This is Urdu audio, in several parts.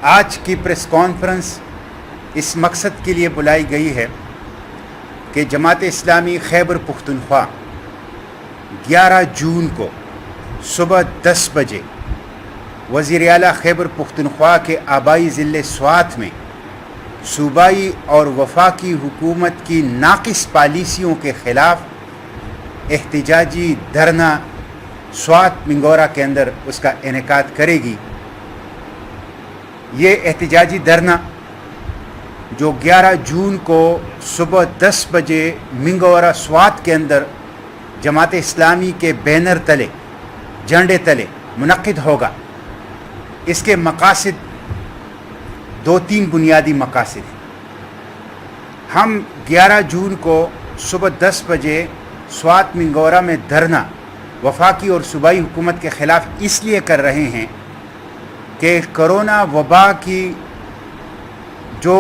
آج کی پریس کانفرنس اس مقصد کے لیے بلائی گئی ہے کہ جماعت اسلامی خیبر پختونخوا 11 جون کو صبح 10 بجے وزیر اعلیٰ خیبر پختونخوا کے آبائی ضلع سوات میں صوبائی اور وفاقی حکومت کی ناقص پالیسیوں کے خلاف احتجاجی دھرنا سوات منگورا کے اندر اس کا انعقاد کرے گی۔ یہ احتجاجی دھرنا جو 11 جون کو صبح 10 بجے منگورا سوات کے اندر جماعت اسلامی کے بینر تلے جھنڈے تلے منعقد ہوگا، اس کے مقاصد 2-3 بنیادی مقاصد ہیں۔ ہم 11 جون کو صبح 10 بجے سوات منگورا میں دھرنا وفاقی اور صوبائی حکومت کے خلاف اس لیے کر رہے ہیں کہ کرونا وبا کی جو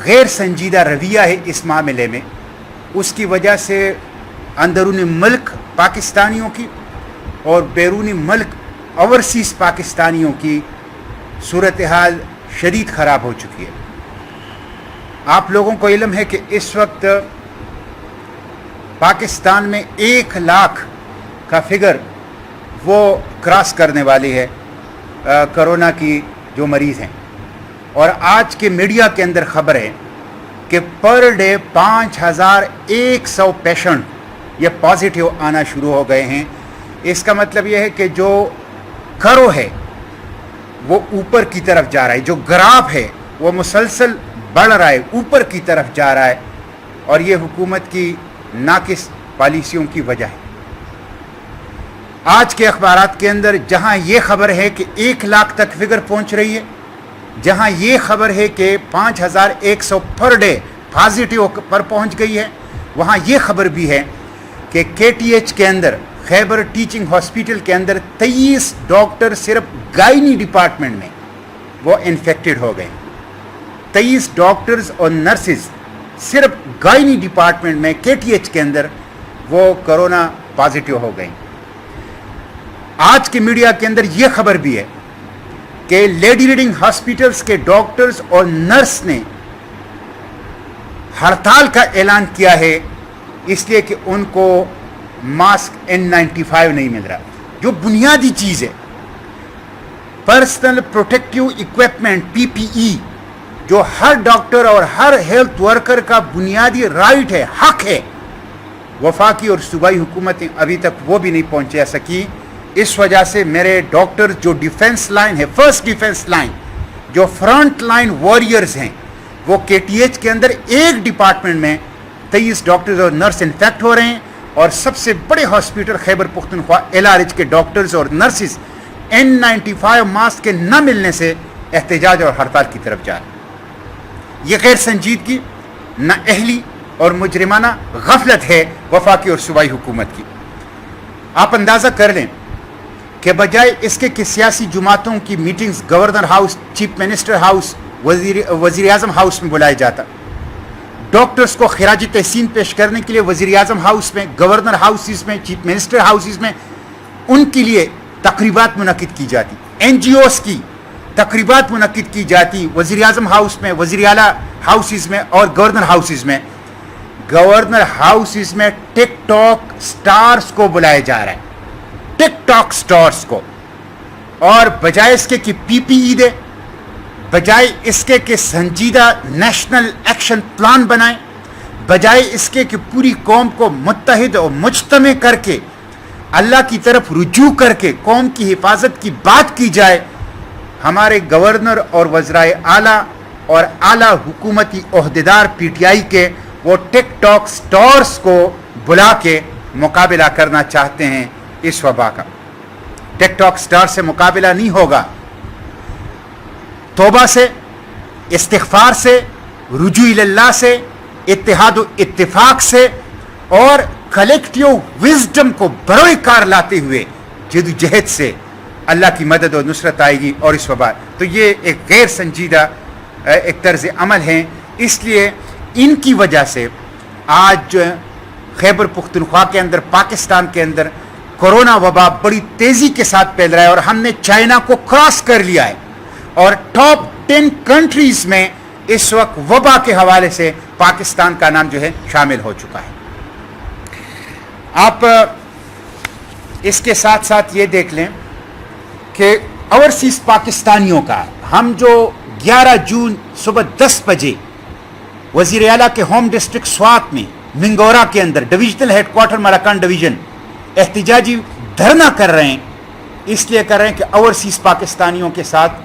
غیر سنجیدہ رویہ ہے اس معاملے میں، اس کی وجہ سے اندرون ملک پاکستانیوں کی اور بیرون ملک اوورسیز پاکستانیوں کی صورتحال شدید خراب ہو چکی ہے۔ آپ لوگوں کو علم ہے کہ اس وقت پاکستان میں 1 لاکھ کا فگر وہ کراس کرنے والی ہے کرونا کی جو مریض ہیں، اور آج کے میڈیا کے اندر خبر ہے کہ پر ڈے 5100 پیشنٹ یہ پازیٹیو آنا شروع ہو گئے ہیں۔ اس کا مطلب یہ ہے کہ جو کرو ہے وہ اوپر کی طرف جا رہا ہے، جو گراف ہے وہ مسلسل بڑھ رہا ہے، اوپر کی طرف جا رہا ہے، اور یہ حکومت کی ناقص پالیسیوں کی وجہ ہے۔ آج کے اخبارات کے اندر جہاں یہ خبر ہے کہ 1 لاکھ تک فگر پہنچ رہی ہے، جہاں یہ خبر ہے کہ 5100 پر ڈے پازیٹیو پر پہنچ گئی ہے، وہاں یہ خبر بھی ہے کہ KTH کے اندر خیبر ٹیچنگ ہاسپٹل کے اندر 23 ڈاکٹر صرف گائنی ڈپارٹمنٹ میں وہ انفیکٹڈ ہو گئے۔ 23 ڈاکٹرز اور نرسز صرف گائنی ڈپارٹمنٹ میں KTH کے اندر وہ کرونا پازیٹیو ہو گئے۔ آج کے میڈیا کے اندر یہ خبر بھی ہے کہ لیڈی ریڈنگ ہاسپٹلز کے ڈاکٹرز اور نرس نے ہڑتال کا اعلان کیا ہے، اس لیے کہ ان کو ماسک N95 نہیں مل رہا، جو بنیادی چیز ہے، پرسنل پروٹیکٹیو اکوپمنٹ PPE، جو ہر ڈاکٹر اور ہر ہیلتھ ورکر کا بنیادی رائٹ ہے، حق ہے۔ وفاقی اور صوبائی حکومتیں ابھی تک وہ بھی نہیں پہنچا سکی۔ اس وجہ سے میرے ڈاکٹر جو ڈیفنس لائن ہے، فرسٹ ڈیفنس لائن، جو فرنٹ لائن وارئرز ہیں، وہ KTH کے اندر ایک ڈپارٹمنٹ میں 23 ڈاکٹرز اور نرس انفیکٹ ہو رہے ہیں، اور سب سے بڑے ہاسپٹل خیبر پختونخوا LRH کے ڈاکٹرز اور نرسز N95 ماسک کے نہ ملنے سے احتجاج اور ہڑتال کی طرف جا رہے ہیں۔ یہ غیر سنجیدگی، نااہلی اور مجرمانہ غفلت ہے وفاقی اور صوبائی حکومت کی۔ آپ اندازہ کر لیں کہ بجائے اس کے کہ سیاسی جماعتوں کی meetings governor house, chief minister house, وزیر اعظم ہاؤس میں بلایا جاتا، ڈاکٹرز کو خراج تحسین پیش کرنے کے لیے وزیر اعظم ہاؤس میں، گورنر ہاؤسز میں، چیف منسٹر ہاؤسز میں ان کے لیے تقریبات منعقد کی جاتی، NGOs کی تقریبات منعقد کی جاتی، وزیر اعظم ہاؤس میں، وزیر اعلیٰ ہاؤسز میں اور گورنر ہاؤسز میں۔ گورنر ہاؤسز میں ٹک ٹاک سٹارز کو بلایا جا رہا ہے، ٹک ٹاک سٹارز کو، اور بجائے اس کے کہ PPE دے، بجائے اس کے کہ سنجیدہ نیشنل ایکشن پلان بنائیں، بجائے اس کے کہ پوری قوم کو متحد اور مجتمع کر کے اللہ کی طرف رجوع کر کے قوم کی حفاظت کی بات کی جائے، ہمارے گورنر اور وزرائے اعلیٰ اور اعلیٰ حکومتی عہدیدار PTI کے وہ ٹک ٹاک سٹارز کو بلا کے مقابلہ کرنا چاہتے ہیں اس وبا کا۔ ٹک ٹاک سٹار سے مقابلہ نہیں ہوگا، توبہ سے، استغفار سے، رجوع اللہ سے، اتحاد و اتفاق سے اور کلیکٹیو وزڈم کو بروئے کار لاتے ہوئے جدوجہد سے اللہ کی مدد اور نصرت آئے گی اور اس وبا۔ تو یہ ایک غیر سنجیدہ ایک طرز عمل ہے، اس لیے ان کی وجہ سے آج خیبر پختونخوا کے اندر، پاکستان کے اندر کرونا وبا بڑی تیزی کے ساتھ پھیل رہا ہے، اور ہم نے چائنا کو کراس کر لیا ہے۔ اور ٹاپ 10 کنٹریز میں اس وقت وبا کے حوالے سے پاکستان کا نام جو ہے شامل ہو چکا ہے. آپ اس کے ساتھ ساتھ یہ دیکھ لیں کہ اوورسیز پاکستانیوں کا ہم جو 11 جون صبح 10 بجے وزیر اعلیٰ کے ہوم ڈسٹرکٹ سوات میں منگورا کے اندر ڈویژنل ہیڈ کوارٹر مراکان ڈویژن احتجاجی دھرنا کر رہے ہیں، اس لیے کر رہے ہیں کہ اوورسیز پاکستانیوں کے ساتھ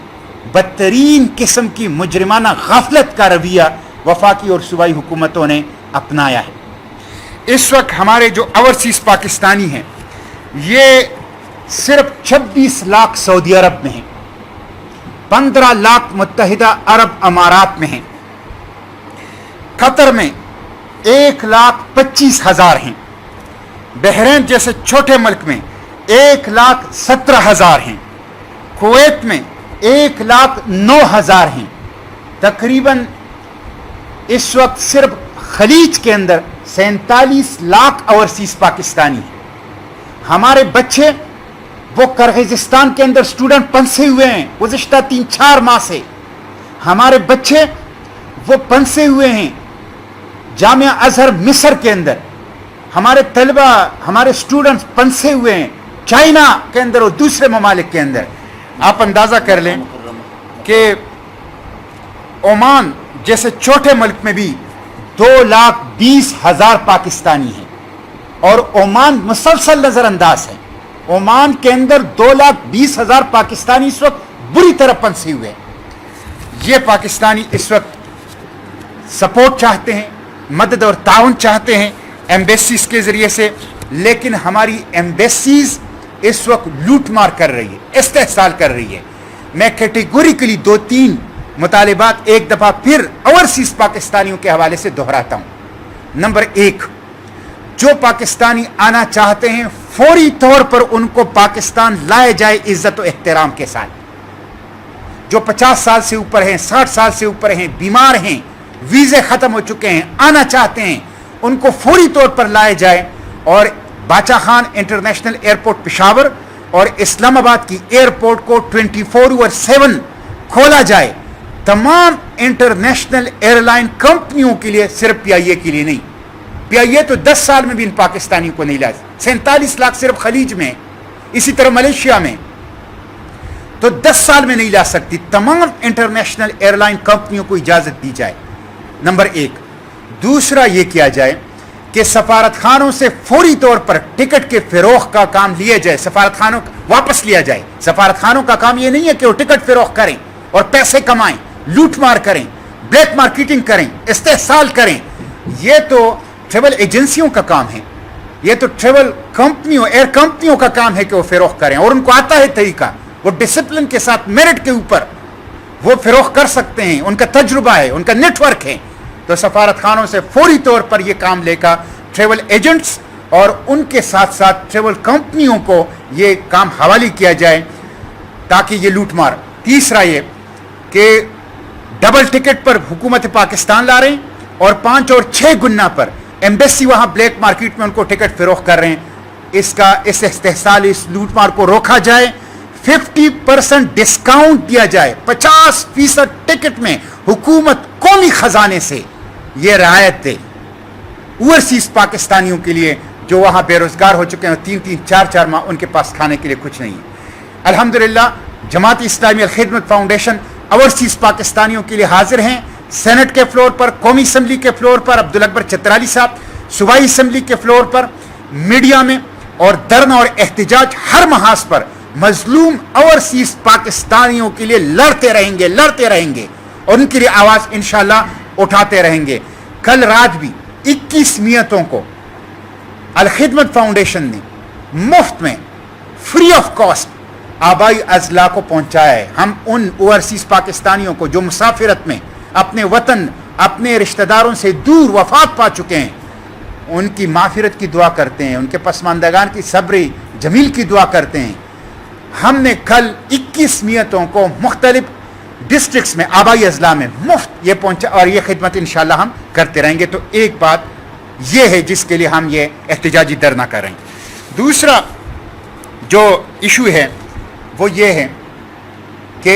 بدترین قسم کی مجرمانہ غفلت کا رویہ وفاقی اور صوبائی حکومتوں نے اپنایا ہے. اس وقت ہمارے جو اوورسیز پاکستانی ہیں یہ صرف 26 لاکھ سعودی عرب میں ہیں، 15 لاکھ متحدہ عرب امارات میں ہیں، قطر میں 1,25,000 ہیں، بحرین جیسے چھوٹے ملک میں 1,17,000 ہیں، کویت میں 1,09,000 ہیں. تقریباً اس وقت صرف خلیج کے اندر 47 لاکھ اوورسیز پاکستانی ہیں. ہمارے بچے وہ کرغزستان کے اندر اسٹوڈنٹ پنسے ہوئے ہیں گزشتہ 3-4 ماہ سے. ہمارے بچے وہ پنسے ہوئے ہیں جامعہ ازہر مصر کے اندر. ہمارے طلبہ ہمارے اسٹوڈنٹس پنسے ہوئے ہیں چائنا کے اندر اور دوسرے ممالک کے اندر. آپ اندازہ کر لیں کہ عمان جیسے چھوٹے ملک میں بھی 2,20,000 پاکستانی ہیں اور عمان مسلسل نظر انداز ہے. عمان کے اندر 2,20,000 پاکستانی اس وقت بری طرح پنسے ہوئے ہیں. یہ پاکستانی اس وقت سپورٹ چاہتے ہیں، مدد اور تعاون چاہتے ہیں ایمبیسیز کے ذریعے سے، لیکن ہماری ایمبیسیز اس وقت لوٹ مار کر رہی ہے، استحصال کر رہی ہے. میں کیٹیگوریکلی 2-3 مطالبات ایک دفعہ پھر اوورسیز پاکستانیوں کے حوالے سے دہراتا ہوں. نمبر 1، جو پاکستانی آنا چاہتے ہیں فوری طور پر ان کو پاکستان لائے جائے عزت و احترام کے ساتھ. جو 50 سال سے اوپر ہیں، 60 سال سے اوپر ہیں، بیمار ہیں، ویزے ختم ہو چکے ہیں، آنا چاہتے ہیں، ان کو فوری طور پر لائے جائے اور باچا خان انٹرنیشنل ایئرپورٹ پشاور اور اسلام آباد کی ایئرپورٹ کو 24/7 کھولا جائے. تمام انٹرنیشنل ایئر لائن کمپنیوں کے لیے، صرف پی آئی اے کے لیے نہیں. پی آئی اے تو 10 سال میں بھی ان پاکستانیوں کو نہیں لا. 47 لاکھ صرف خلیج میں، اسی طرح ملیشیا میں تو 10 سال میں نہیں لا سکتی. تمام انٹرنیشنل ایئر لائن کمپنیوں کو اجازت دی جائے. نمبر 1. دوسرا یہ کیا جائے کہ سفارت خانوں سے فوری طور پر ٹکٹ کے فروغ کا کام لیا جائے، سفارت خانوں واپس لیا جائے. سفارت خانوں کا کام یہ نہیں ہے کہ وہ ٹکٹ فروغ کریں اور پیسے کمائیں، لوٹ مار کریں، بلیک مارکیٹنگ کریں، استحصال کریں. یہ تو ٹریول ایجنسیوں کا کام ہے، یہ تو ٹریول کمپنیوں، ایئر کمپنیوں کا کام ہے کہ وہ فروغ کریں، اور ان کو آتا ہے طریقہ. وہ ڈسپلن کے ساتھ میرٹ کے اوپر وہ فروغ کر سکتے ہیں، ان کا تجربہ ہے، ان کا نیٹ ورک ہے. تو سفارت خانوں سے فوری طور پر یہ کام لے کر ٹریول ایجنٹس اور ان کے ساتھ ساتھ ٹریول کمپنیوں کو یہ کام حوالی کیا جائے تاکہ یہ لوٹ مار. تیسرا یہ کہ ڈبل ٹکٹ پر حکومت پاکستان لا رہے ہیں اور 5 اور 6 گنا پر ایمبیسی وہاں بلیک مارکیٹ میں ان کو ٹکٹ فروخت کر رہے ہیں. اس استحصال، اس لوٹ مار کو روکا جائے. 50% ڈسکاؤنٹ دیا جائے، 50% ٹکٹ میں حکومت قومی خزانے سے یہ رعایت دے اوورسیز پاکستانیوں کے لیے جو وہاں بے روزگار ہو چکے ہیں، 3-3 4-4 ماہ ان کے پاس کھانے کے لیے کچھ نہیں ہے. الحمدللہ جماعت اسلامی الخدمت فاؤنڈیشن اوورسیز پاکستانیوں کے لیے حاضر ہیں. سینٹ کے فلور پر، قومی اسمبلی کے فلور پر عبدالاکبر چترالی صاحب، صوبائی اسمبلی کے فلور پر، میڈیا میں، اور دھرنا اور احتجاج ہر محاذ پر مظلوم اوورسیز پاکستانیوں کے لیے لڑتے رہیں گے اور ان کے لیے آواز انشاءاللہ اٹھاتے رہیں گے. کل رات بھی 21 میتوں کو الخدمت فاؤنڈیشن نے مفت میں فری آف کاسٹ آبائی اضلاع کو پہنچایا ہے. ہم ان اوورسیز پاکستانیوں کو جو مسافرت میں اپنے وطن، اپنے رشتہ داروں سے دور وفات پا چکے ہیں، ان کی مغفرت کی دعا کرتے ہیں، ان کے پسماندگان کی صبر جمیل کی دعا کرتے ہیں. ہم نے کل 21 میتوں کو مختلف ڈسٹرکٹس میں، آبائی اضلاع میں مفت یہ پہنچا، اور یہ خدمت انشاءاللہ ہم کرتے رہیں گے. تو ایک بات یہ ہے جس کے لیے ہم یہ احتجاجی دھرنا کر رہے ہیں. دوسرا جو ایشو ہے وہ یہ ہے کہ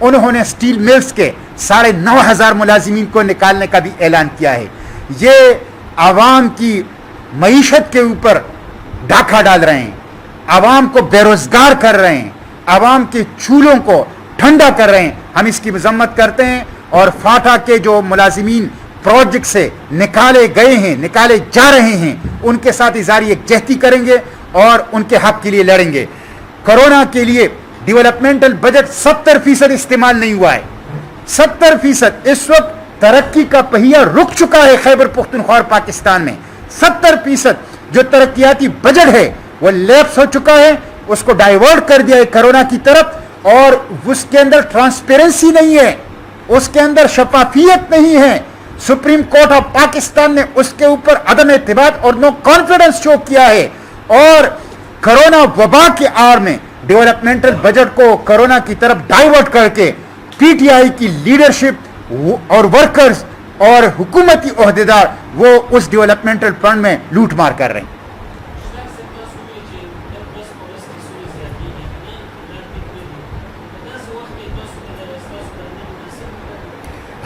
انہوں نے اسٹیل ملز کے 9,500 ملازمین کو نکالنے کا بھی اعلان کیا ہے. یہ عوام کی معیشت کے اوپر ڈاکہ ڈال رہے ہیں, عوام کو بے روزگار کر رہے ہیں, عوام کے چولہوں کو ٹھنڈا کر رہے ہیں. ہم اس کی مذمت کرتے ہیں اور فاٹا کے جو ملازمین پروجیکٹ سے نکالے گئے ہیں, نکالے جا رہے ہیں, ان کے ساتھ اظہاری یکجہتی کریں گے اور ان کے حق کے لیے لڑیں گے. کرونا کے لیے ڈیولپمنٹل بجٹ 70% استعمال نہیں ہوا ہے. 70%. اس وقت ترقی کا پہیہ رک چکا ہے خیبر پختونخوا اور پاکستان میں. 70% جو ترقیاتی بجٹ ہے وہ لیپس ہو چکا ہے, اس کو ڈائیورٹ کر دیا ہے کرونا کی طرف, اور اس کے اندر ٹرانسپیرنسی نہیں ہے, اس کے اندر شفافیت نہیں ہے. سپریم کورٹ آف پاکستان نے اس کے اوپر عدم اعتماد اور نو کانفیڈنس شو کیا ہے, اور کرونا وبا کے آڑ میں ڈیولپمنٹل بجٹ کو کرونا کی طرف ڈائیورٹ کر کے پی ٹی آئی کی لیڈرشپ اور ورکرز اور حکومتی عہدیدار وہ اس ڈیولپمنٹل فنڈ میں لوٹ مار کر رہے ہیں.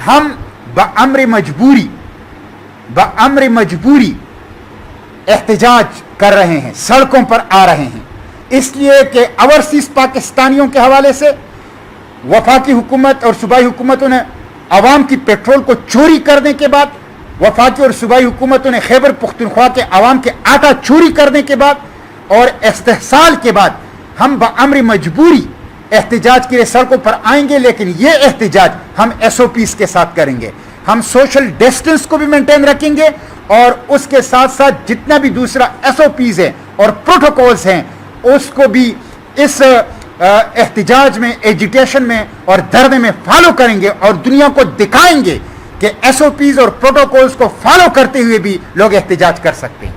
ہم بامر مجبوری احتجاج کر رہے ہیں, سڑکوں پر آ رہے ہیں, اس لیے کہ اوورسیز پاکستانیوں کے حوالے سے وفاقی حکومت اور صوبائی حکومتوں نے عوام کی پیٹرول کو چوری کرنے کے بعد, وفاقی اور صوبائی حکومتوں نے خیبر پختونخوا کے عوام کے آٹا چوری کرنے کے بعد اور استحصال کے بعد ہم بامر مجبوری احتجاج کے لیے سڑکوں پر آئیں گے. لیکن یہ احتجاج ہم ایس او پیز کے ساتھ کریں گے. ہم سوشل ڈسٹنس کو بھی مینٹین رکھیں گے اور اس کے ساتھ ساتھ جتنا بھی دوسرا ایس او پیز ہے اور پروٹوکولز ہیں اس کو بھی اس احتجاج میں, ایجیٹیشن میں اور دھرنے میں فالو کریں گے, اور دنیا کو دکھائیں گے کہ ایس او پیز اور پروٹوکولز کو فالو کرتے ہوئے بھی لوگ احتجاج کر سکتے ہیں.